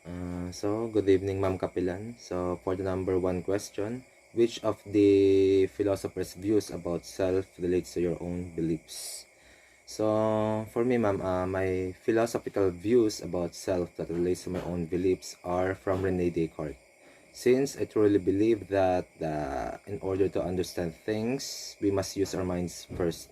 Good evening, Ma'am Kapilan. So, for the number one question, which of the philosopher's views about self relates to your own beliefs? So, for me, Ma'am, my philosophical views about self that relates to my own beliefs are from Rene Descartes. Since I truly believe that in order to understand things, we must use our minds first.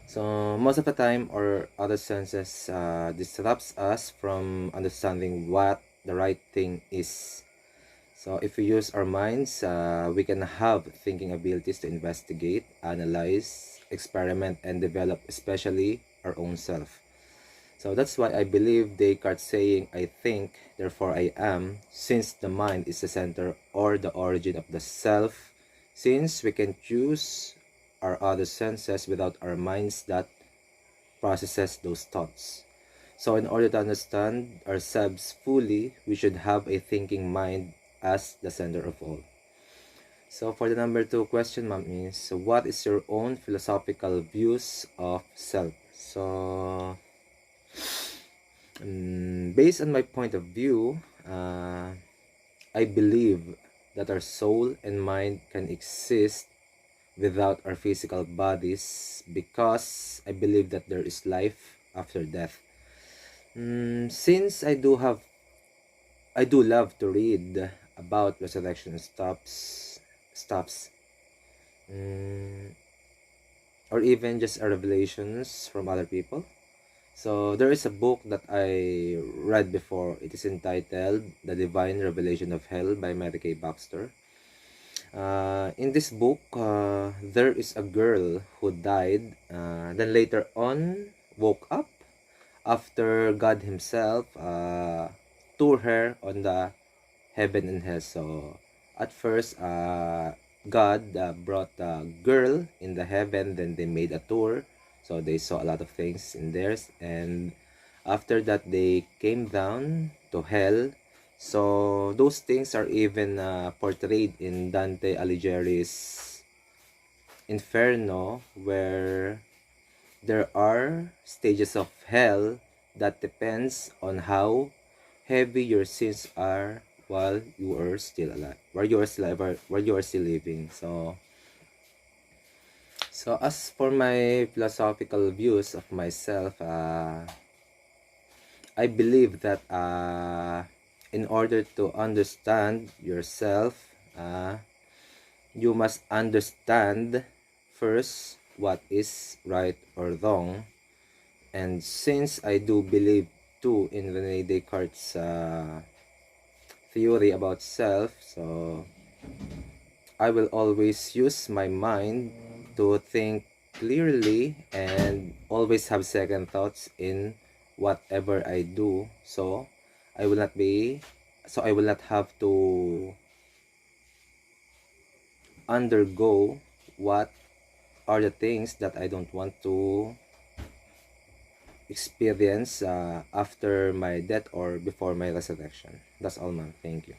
So most of the time, our other senses disrupts us from understanding what the right thing is. So if we use our minds, we can have thinking abilities to investigate, analyze, experiment, and develop, especially our own self. So that's why I believe Descartes saying, "I think, therefore I am," since the mind is the center or the origin of the self, since we can choose our other senses without our minds that processes those thoughts. So in order to understand ourselves fully, we should have a thinking mind as the center of all. So for the number two question, ma'am, is so what is your own philosophical views of self? So based on my point of view, I believe that our soul and mind can exist without our physical bodies because I believe that there is life after death. Since I do love to read about resurrection stuffs, mm, or even just revelations from other people. So there is a book that I read before. It is entitled "The Divine Revelation of Hell" by Mary Kay Baxter. In this book, there is a girl who died, then later on woke up after God Himself tour her on the heaven and hell. So at first, God brought the girl in the heaven, then they made a tour. So they saw a lot of things in theirs, and after that, they came down to hell. So those things are even portrayed in Dante Alighieri's Inferno, where there are stages of hell that depends on how heavy your sins are while you are still alive, while you are still living. So as for my philosophical views of myself, I believe that in order to understand yourself, you must understand first what is right or wrong. And since I do believe too in Rene Descartes' theory about self, so I will always use my mind to think clearly and always have second thoughts in whatever I do. I will not be I will not have to undergo what are the things that I don't want to experience after my death or before my resurrection. That's all, ma'am. Thank you.